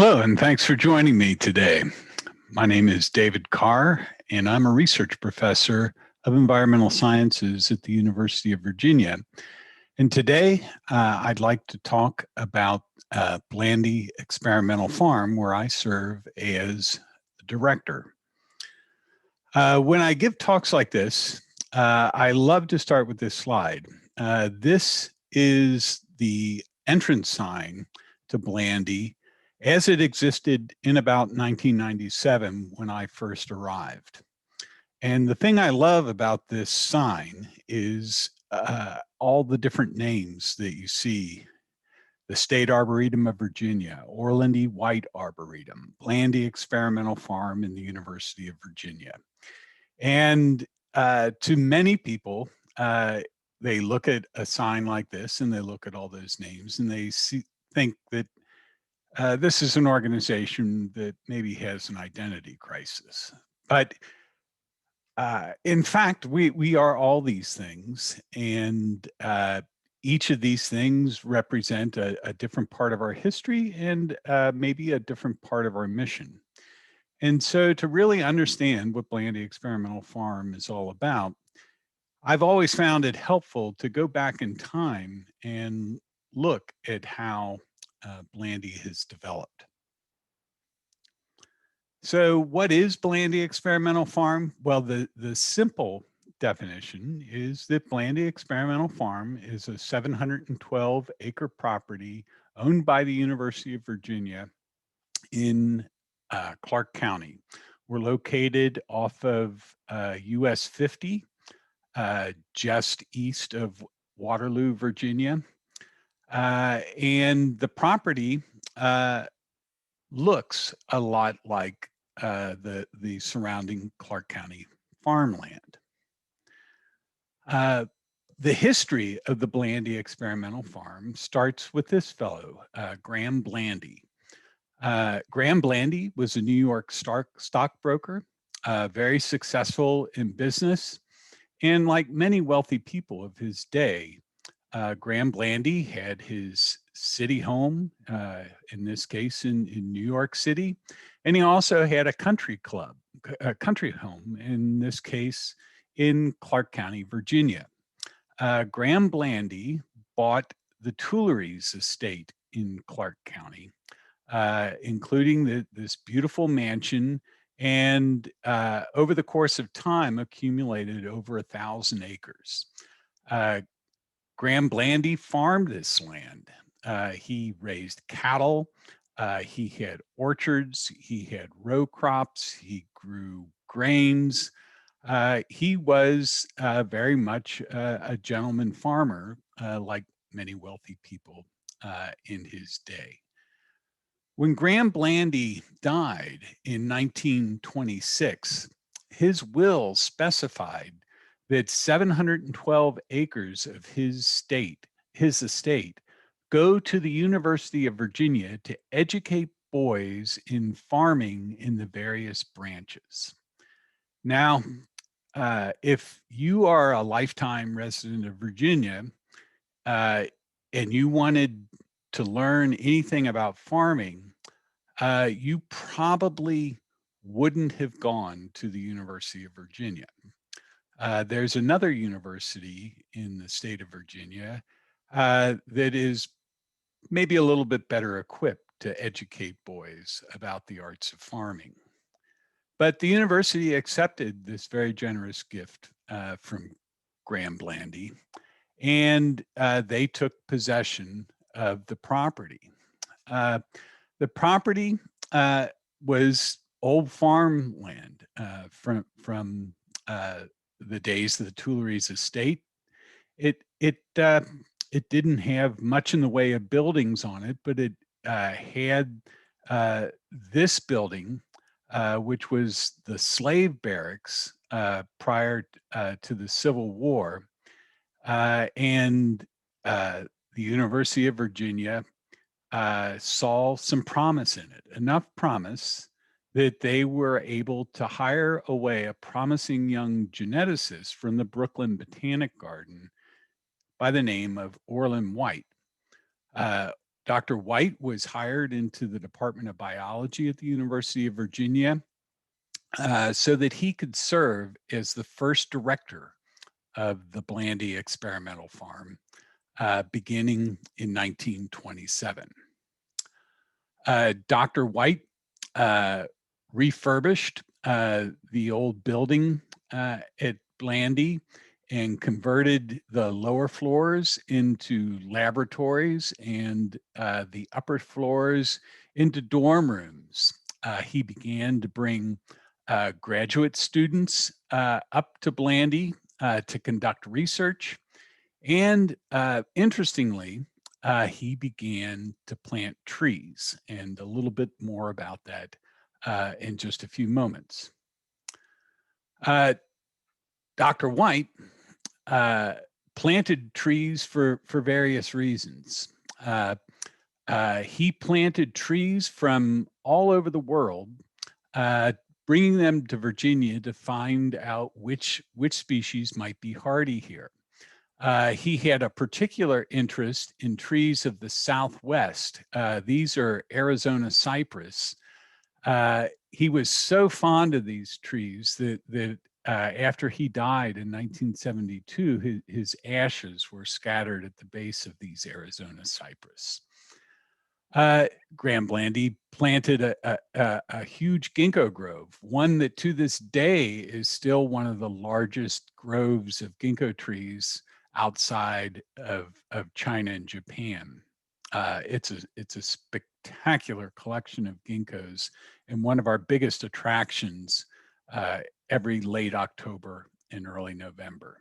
Hello, and thanks for joining me today. My name is David Carr, and I'm a research professor of environmental sciences at the University of Virginia. And today, I'd like to talk about Blandy Experimental Farm, where I serve as the director. When I give talks like this, I love to start with this slide. This is the entrance sign to Blandy as it existed in about 1997 when I first arrived. And the thing I love about this sign is all the different names that you see: the State Arboretum of Virginia, Orlandy White Arboretum, Blandy Experimental Farm, and the University of Virginia. And to many people, they look at a sign like this and they look at all those names and they think that this is an organization that maybe has an identity crisis. But in fact, we are all these things, and each of these things represent a different part of our history and maybe a different part of our mission. And so to really understand what Blandy Experimental Farm is all about, I've always found it helpful to go back in time and look at how Blandy has developed. So what is Blandy Experimental Farm? Well, the simple definition is that Blandy Experimental Farm is a 712-acre property owned by the University of Virginia in Clark County. We're located off of US 50, just east of Waterloo, Virginia. And the property looks a lot like the surrounding Clark County farmland. The history of the Blandy Experimental Farm starts with this fellow, Graham Blandy. Graham Blandy was a New York stockbroker, very successful in business, and like many wealthy people of his day, Graham Blandy had his city home, in this case in New York City, and he also had a country home, in this case in Clark County, Virginia. Graham Blandy bought the Tuileries estate in Clark County, including this beautiful mansion, and over the course of time accumulated over 1,000 acres. Graham Blandy farmed this land. He raised cattle, he had orchards, he had row crops, he grew grains. He was very much a gentleman farmer, like many wealthy people in his day. When Graham Blandy died in 1926, his will specified that 712 acres of his estate, go to the University of Virginia to educate boys in farming in the various branches. Now, if you are a lifetime resident of Virginia and you wanted to learn anything about farming, you probably wouldn't have gone to the University of Virginia. There's another university in the state of Virginia that is maybe a little bit better equipped to educate boys about the arts of farming. But the university accepted this very generous gift from Graham Blandy, and they took possession of the property. The property was old farmland from the days of the Tuileries estate. It didn't have much in the way of buildings on it, but it had this building, which was the slave barracks prior to the Civil War, and the University of Virginia saw some promise in it, enough promise that they were able to hire away a promising young geneticist from the Brooklyn Botanic Garden by the name of Orland White. Dr. White was hired into the Department of Biology at the University of Virginia so that he could serve as the first director of the Blandy Experimental Farm, beginning in 1927. Dr. White refurbished the old building at Blandy and converted the lower floors into laboratories and the upper floors into dorm rooms. He began to bring graduate students up to Blandy to conduct research. And interestingly, he began to plant trees, and a little bit more about that in just a few moments. Dr. White planted trees for various reasons. He planted trees from all over the world, bringing them to Virginia to find out which species might be hardy here. He had a particular interest in trees of the Southwest. These are Arizona cypress. He was so fond of these trees that after he died in 1972, his ashes were scattered at the base of these Arizona cypress. Graham Blandy planted a huge ginkgo grove, one that to this day is still one of the largest groves of ginkgo trees outside of China and Japan. It's a spectacular collection of ginkgos and one of our biggest attractions every late October and early November.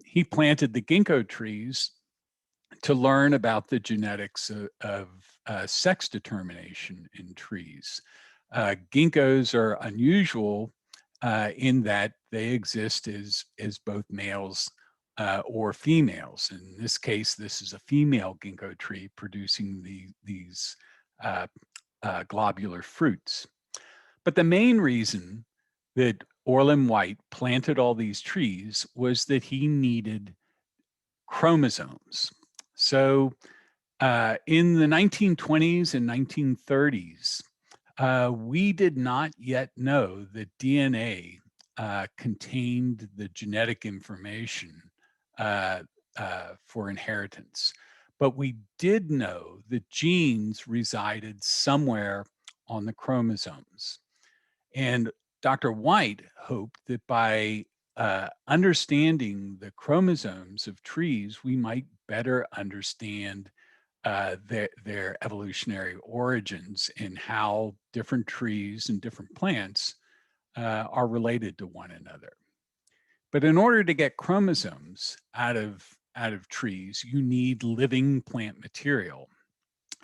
He planted the ginkgo trees to learn about the genetics of sex determination in trees. Ginkgos are unusual in that they exist as both males or females. In this case, this is a female ginkgo tree producing these globular fruits. But the main reason that Orland White planted all these trees was that he needed chromosomes. So in the 1920s and 1930s, we did not yet know that DNA contained the genetic information for inheritance. But we did know that genes resided somewhere on the chromosomes. And Dr. White hoped that by understanding the chromosomes of trees, we might better understand their evolutionary origins and how different trees and different plants are related to one another. But in order to get chromosomes out of trees, you need living plant material.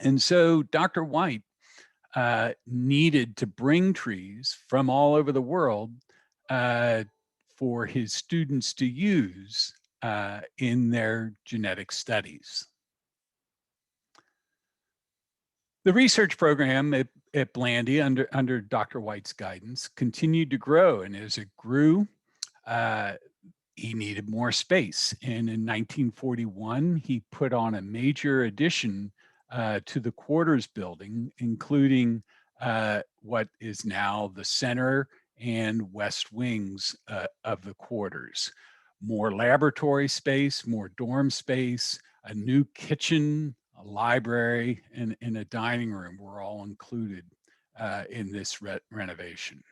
And so Dr. White needed to bring trees from all over the world for his students to use in their genetic studies. The research program at Blandy under Dr. White's guidance continued to grow, and as it grew, he needed more space. And in 1941, he put on a major addition to the quarters building, including what is now the center and west wings of the quarters. More laboratory space, more dorm space, a new kitchen, a library, and a dining room were all included in this renovation.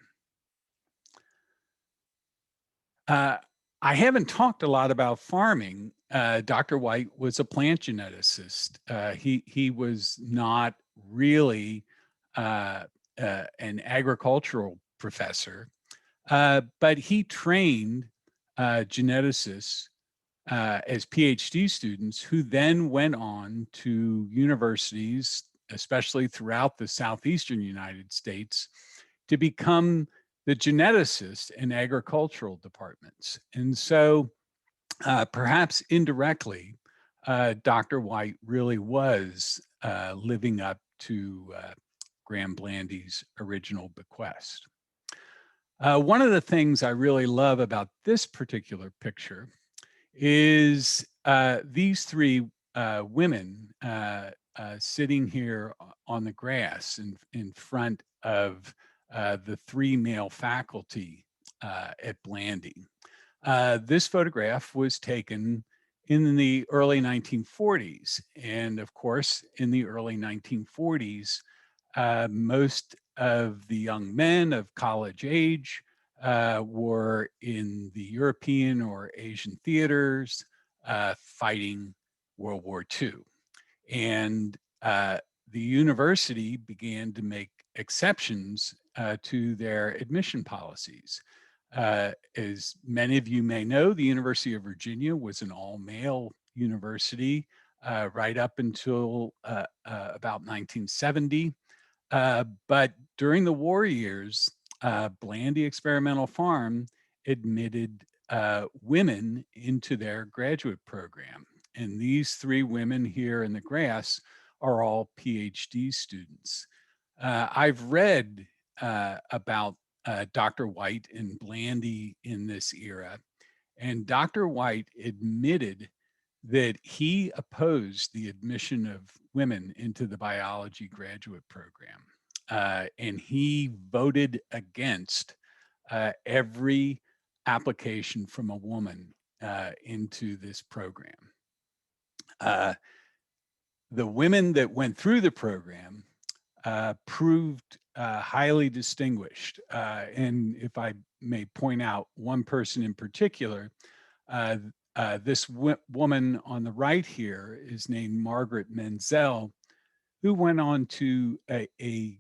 I haven't talked a lot about farming. Dr. White was a plant geneticist. He was not really an agricultural professor, but he trained geneticists as PhD students who then went on to universities, especially throughout the southeastern United States, to become the geneticists in agricultural departments. And so perhaps indirectly, Dr. White really was living up to Graham Blandy's original bequest. One of the things I really love about this particular picture is these three women sitting here on the grass in front of the three male faculty at Blandy. This photograph was taken in the early 1940s. And of course, in the early 1940s, most of the young men of college age were in the European or Asian theaters fighting World War II. And the university began to make exceptions to their admission policies. As many of you may know, the University of Virginia was an all-male university right up until about 1970. But during the war years, Blandy Experimental Farm admitted women into their graduate program. And these three women here in the grass are all PhD students. I've read about Dr. White and Blandy in this era, and Dr. White admitted that he opposed the admission of women into the biology graduate program. And he voted against every application from a woman into this program. The women that went through the program proved highly distinguished. And if I may point out one person in particular, this woman on the right here is named Margaret Menzel, who went on to a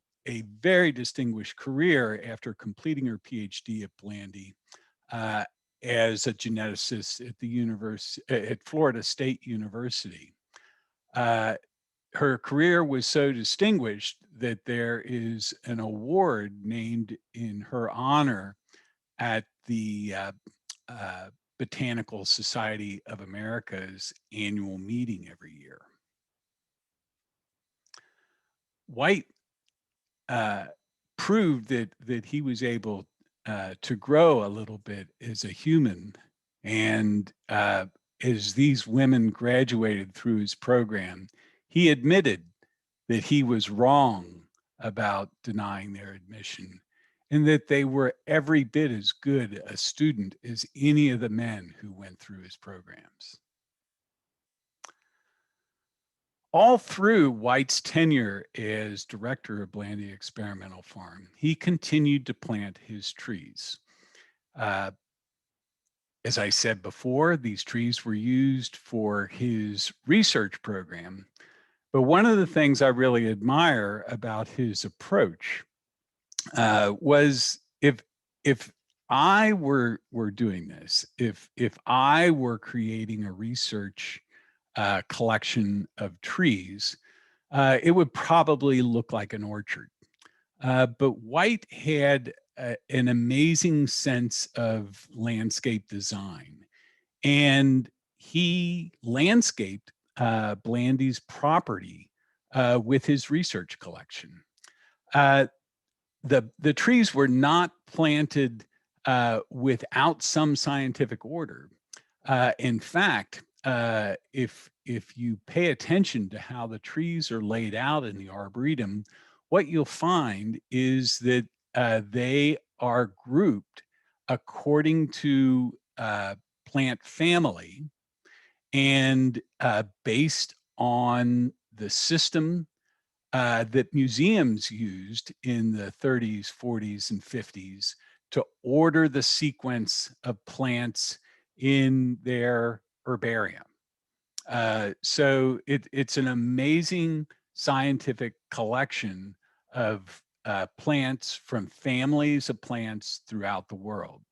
very distinguished career after completing her PhD at Blandy as a geneticist at at Florida State University. Her career was so distinguished that there is an award named in her honor at the Botanical Society of America's annual meeting every year. White proved that he was able to grow a little bit as a human, and as these women graduated through his program, he admitted that he was wrong about denying their admission, and that they were every bit as good a student as any of the men who went through his programs. All through White's tenure as director of Blandy Experimental Farm, he continued to plant his trees. As I said before, these trees were used for his research program. But one of the things I really admire about his approach was if I were doing this, if I were creating a research collection of trees, it would probably look like an orchard. But White had an amazing sense of landscape design, and he landscaped Blandy's property with his research collection. The trees were not planted without some scientific order. In fact, if you pay attention to how the trees are laid out in the Arboretum, what you'll find is that they are grouped according to plant family and based on the system that museums used in the 30s, 40s, and 50s to order the sequence of plants in their herbarium. So it's an amazing scientific collection of plants from families of plants throughout the world.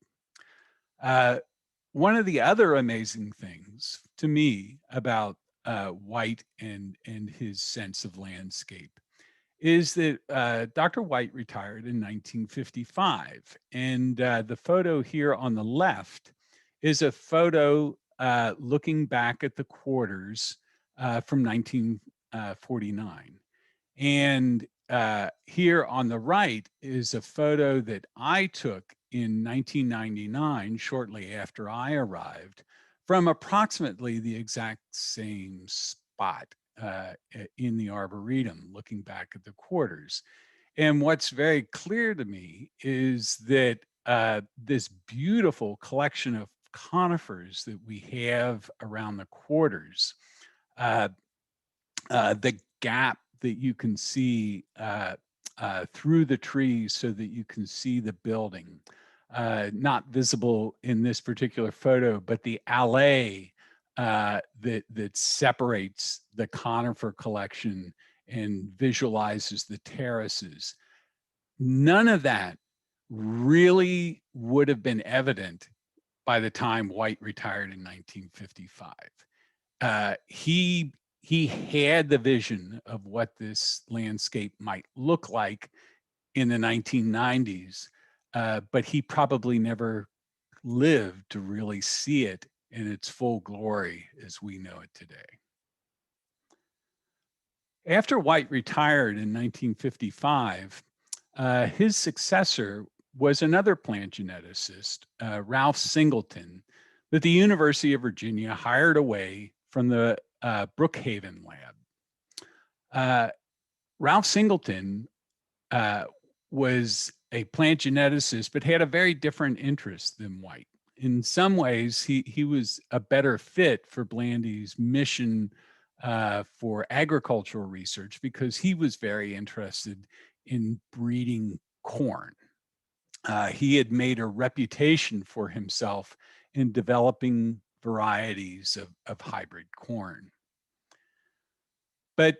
One of the other amazing things to me about White and his sense of landscape is that Dr. White retired in 1955. And the photo here on the left is a photo looking back at the quarters from 1949. And here on the right is a photo that I took in 1999, shortly after I arrived, from approximately the exact same spot. in the Arboretum, looking back at the quarters. And what's very clear to me is that this beautiful collection of conifers that we have around the quarters, uh, the gap that you can see through the trees so that you can see the building, not visible in this particular photo, but the alley that separates the conifer collection and visualizes the terraces. None of that really would have been evident by the time White retired in 1955. He had the vision of what this landscape might look like in the 1990s, but he probably never lived to really see it in its full glory as we know it today. After White retired in 1955, his successor was another plant geneticist, Ralph Singleton, that the University of Virginia hired away from the Brookhaven lab. Ralph Singleton was a plant geneticist, but had a very different interest than White. In some ways, he was a better fit for Blandy's mission for agricultural research because he was very interested in breeding corn. He had made a reputation for himself in developing varieties of hybrid corn. But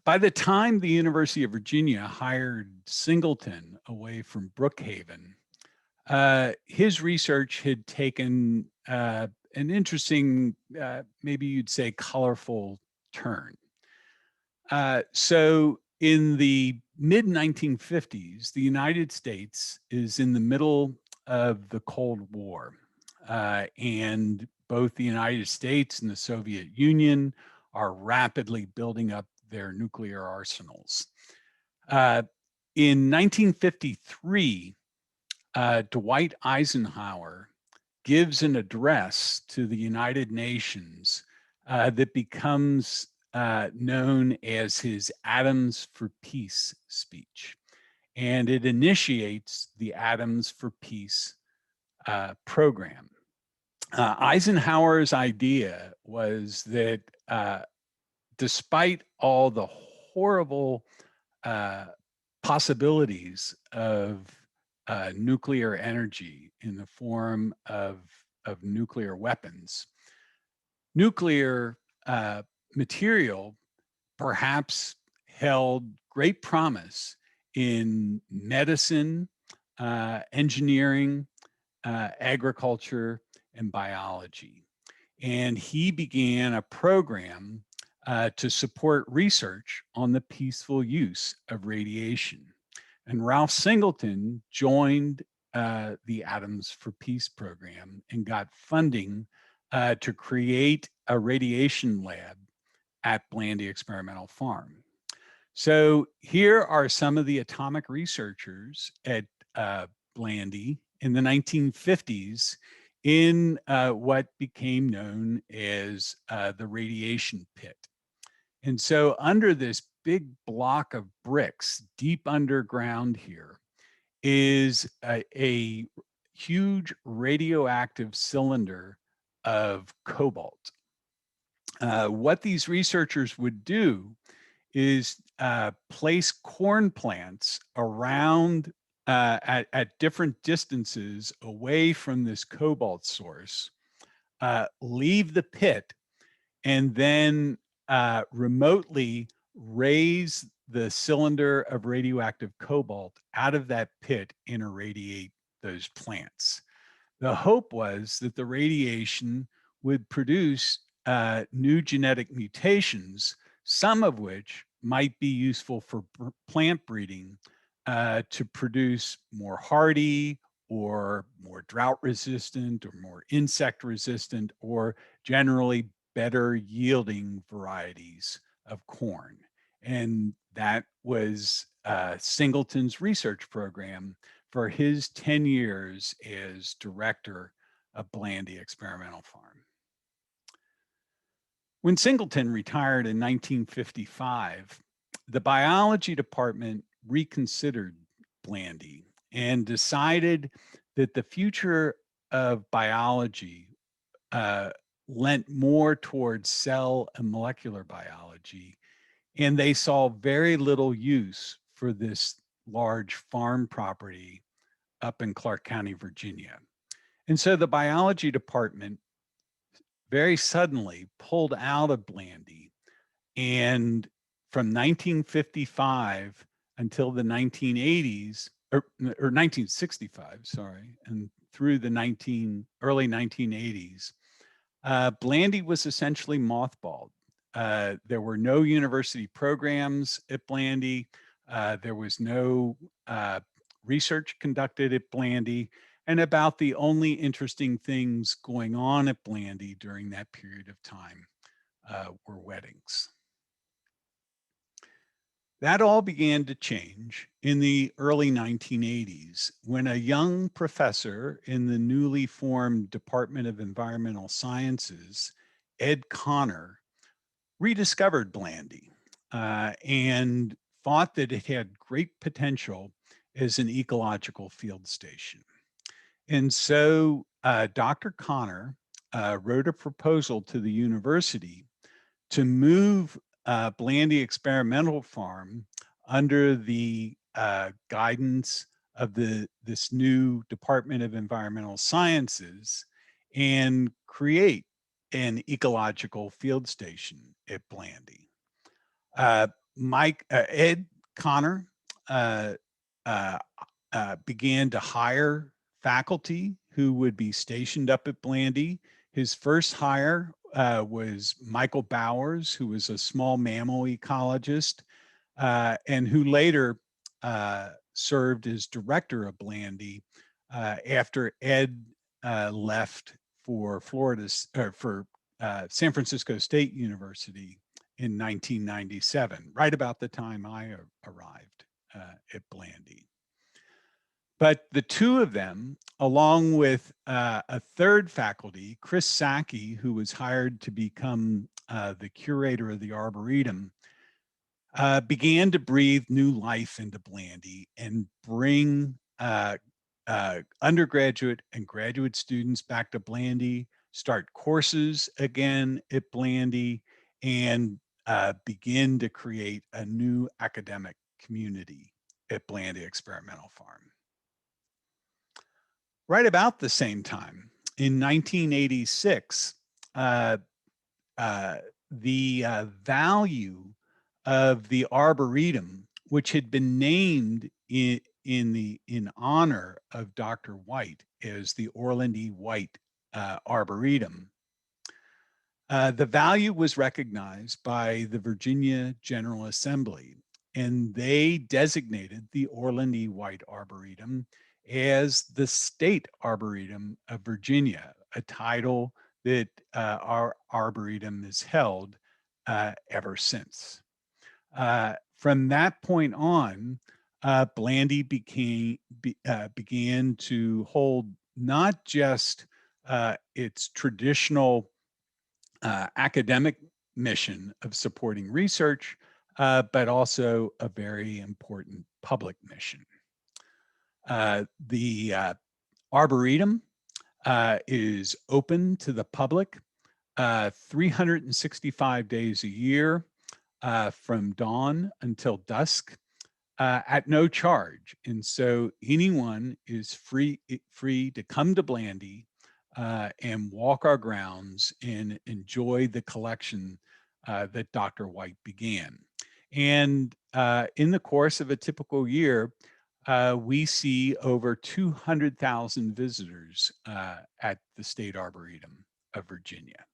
by the time the University of Virginia hired Singleton away from Brookhaven, his research had taken an interesting, maybe you'd say colorful turn. So in the mid 1950s, the United States is in the middle of the Cold War. And both the United States and the Soviet Union are rapidly building up their nuclear arsenals. In 1953, Dwight Eisenhower gives an address to the United Nations that becomes known as his Atoms for Peace speech. And it initiates the Atoms for Peace program. Eisenhower's idea was that despite all the horrible possibilities of nuclear energy in the form of nuclear weapons, nuclear material perhaps held great promise in medicine, engineering, agriculture, and biology. And he began a program to support research on the peaceful use of radiation. And Ralph Singleton joined the Atoms for Peace program and got funding to create a radiation lab at Blandy Experimental Farm. So here are some of the atomic researchers at Blandy in the 1950s in what became known as the radiation pit. And so under this big block of bricks deep underground here is a huge radioactive cylinder of cobalt. What these researchers would do is place corn plants around at different distances away from this cobalt source, leave the pit, and then remotely raise the cylinder of radioactive cobalt out of that pit and irradiate those plants. The hope was that the radiation would produce new genetic mutations, some of which might be useful for plant breeding to produce more hardy or more drought resistant or more insect resistant or generally better yielding varieties of corn. And that was Singleton's research program for his 10 years as director of Blandy Experimental Farm. When Singleton retired in 1955, the biology department reconsidered Blandy and decided that the future of biology uh, lent more towards cell and molecular biology, and they saw very little use for this large farm property up in Clark County, Virginia. And so the biology department very suddenly pulled out of Blandy, and from 1955 until the 1980s, or 1965, sorry, and through the early 1980s, Blandy was essentially mothballed. There were no university programs at Blandy. There was no research conducted at Blandy. And about the only interesting things going on at Blandy during that period of time were weddings. That all began to change in the early 1980s when a young professor in the newly formed Department of Environmental Sciences, Ed Connor, rediscovered Blandy and thought that it had great potential as an ecological field station. And so Dr. Connor wrote a proposal to the university to move Blandy Experimental Farm under the guidance of this new Department of Environmental Sciences and create an ecological field station at Blandy. Ed Connor uh, uh, began to hire faculty who would be stationed up at Blandy. His first hire was Michael Bowers, who was a small mammal ecologist, and who later served as director of Blandy after Ed left for San Francisco State University in 1997, right about the time I arrived at Blandy. But the two of them, along with a third faculty, Chris Sacchi, who was hired to become the curator of the Arboretum, began to breathe new life into Blandy and bring undergraduate and graduate students back to Blandy, start courses again at Blandy, and begin to create a new academic community at Blandy Experimental Farm. Right about the same time, in 1986, the value of the Arboretum, which had been named in honor of Dr. White as the Orland E. White Arboretum, the value was recognized by the Virginia General Assembly, and they designated the Orland E. White Arboretum as the State Arboretum of Virginia, a title that our Arboretum has held ever since. From that point on, Blandy began to hold not just its traditional academic mission of supporting research, but also a very important public mission. The Arboretum is open to the public 365 days a year from dawn until dusk at no charge. And so anyone is free to come to Blandy and walk our grounds and enjoy the collection that Dr. White began. And in the course of a typical year, we see over 200,000 visitors at the State Arboretum of Virginia.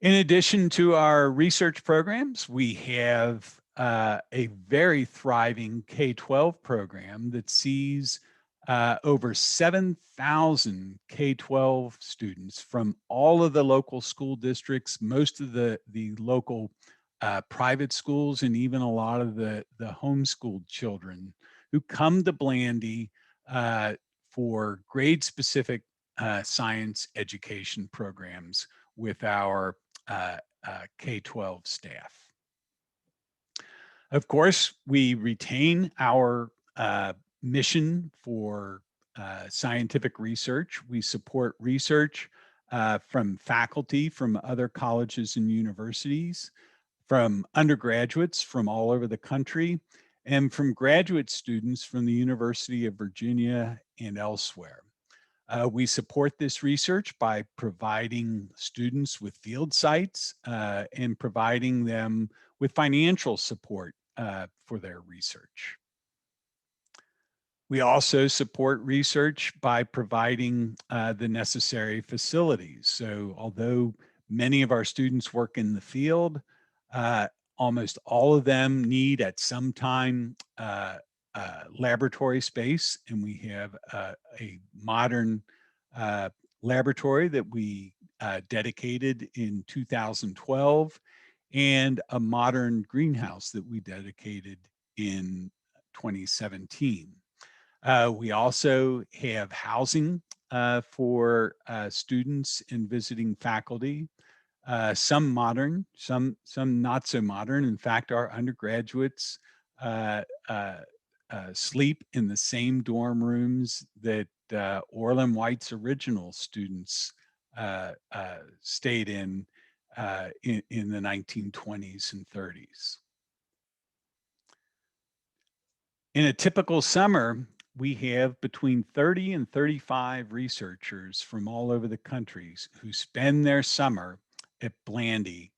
In addition to our research programs, we have a very thriving K-12 program that sees over 7,000 K-12 students from all of the local school districts, most of the local private schools, and even a lot of the homeschooled children who come to Blandy for grade-specific science education programs with our K-12 staff. Of course, we retain our mission for scientific research. We support research from faculty from other colleges and universities, from undergraduates from all over the country, and from graduate students from the University of Virginia and elsewhere. We support this research by providing students with field sites and providing them with financial support for their research. We also support research by providing the necessary facilities. So although many of our students work in the field, almost all of them need at some time laboratory space, and we have a modern laboratory that we dedicated in 2012 and a modern greenhouse that we dedicated in 2017. We also have housing for students and visiting faculty, some modern, some not so modern. In fact, our undergraduates sleep in the same dorm rooms that Orland White's original students stayed in the 1920s and 30s. In a typical summer, we have between 30 and 35 researchers from all over the countries who spend their summer at Blandy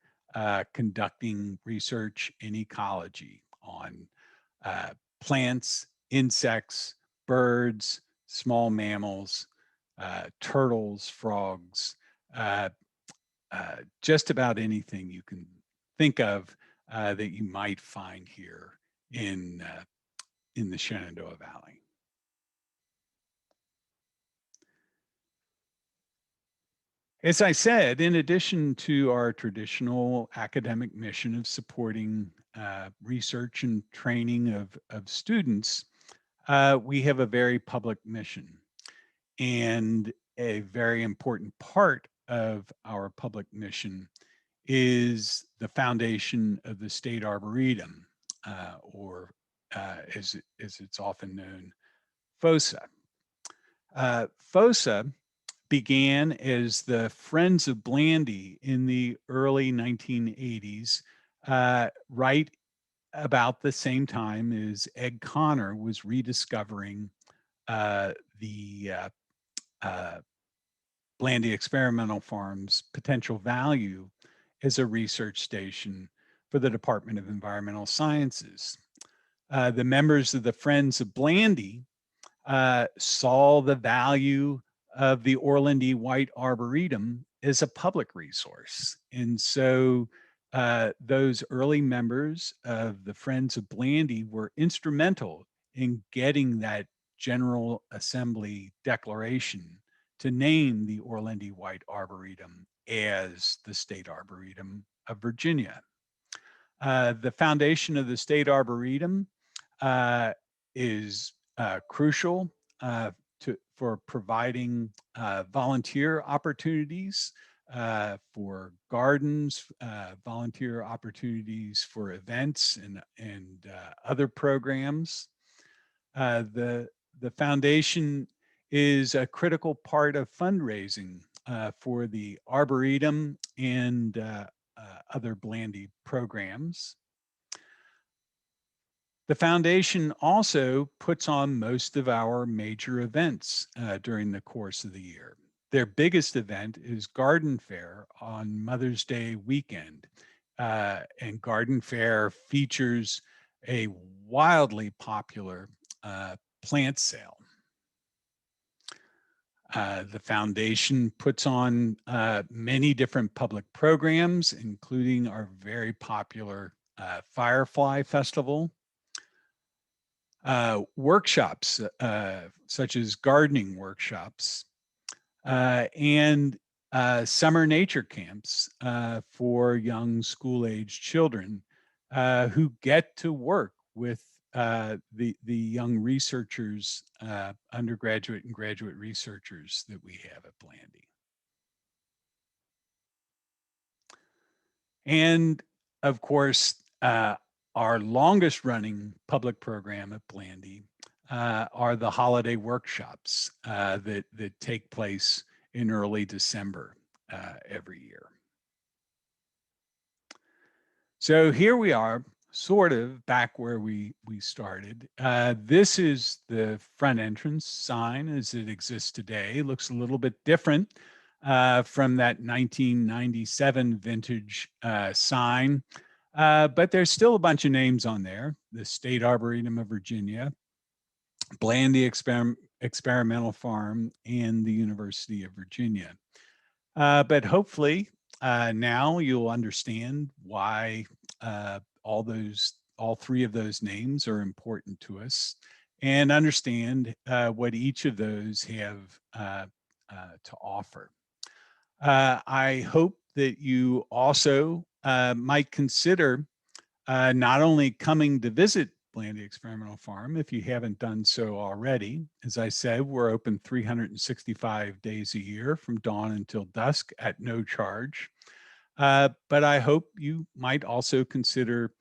conducting research in ecology on plants, insects, birds, small mammals, turtles, frogs, just about anything you can think of that you might find here in the Shenandoah Valley. As I said, in addition to our traditional academic mission of supporting research and training of students, we have a very public mission. And a very important part of our public mission is the foundation of the State Arboretum, or as it's often known, FOSA. FOSA began as the Friends of Blandy in the early 1980s, right about the same time as Ed Connor was rediscovering the Blandy Experimental Farm's potential value as a research station for the Department of Environmental Sciences. The members of the Friends of Blandy saw the value of the Orland E. White Arboretum as a public resource. And so those early members of the Friends of Blandy were instrumental in getting that General Assembly declaration to name the Orland E. White Arboretum as the State Arboretum of Virginia. The foundation of the State Arboretum is crucial for providing volunteer opportunities for gardens, volunteer opportunities for events and other programs. The foundation is a critical part of fundraising for the Arboretum and other Blandy programs. The foundation also puts on most of our major events during the course of the year. Their biggest event is Garden Fair on Mother's Day weekend. And Garden Fair features a wildly popular plant sale. The foundation puts on many different public programs, including our very popular Firefly Festival. Workshops such as gardening workshops and summer nature camps for young school-age children who get to work with the young researchers, undergraduate and graduate researchers that we have at Blandy. And of course, our longest running public program at Blandy are the holiday workshops that take place in early December every year. So here we are, sort of back where we started. This is the front entrance sign as it exists today. It looks a little bit different from that 1997 vintage sign, but there's still a bunch of names on there. The State Arboretum of Virginia, Blandy Experimental Farm, and the University of Virginia. But hopefully now you'll understand why all three of those names are important to us, and understand what each of those have to offer. I hope that you also might consider not only coming to visit Blandy Experimental Farm if you haven't done so already. As I said, we're open 365 days a year from dawn until dusk at no charge. But I hope you might also consider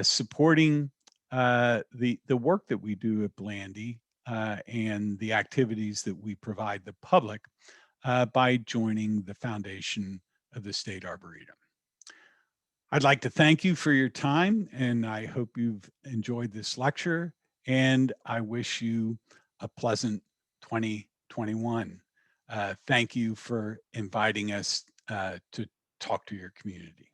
supporting the work that we do at Blandy and the activities that we provide the public by joining the foundation of the State Arboretum. I'd like to thank you for your time, and I hope you've enjoyed this lecture, and I wish you a pleasant 2021. Thank you for inviting us to talk to your community.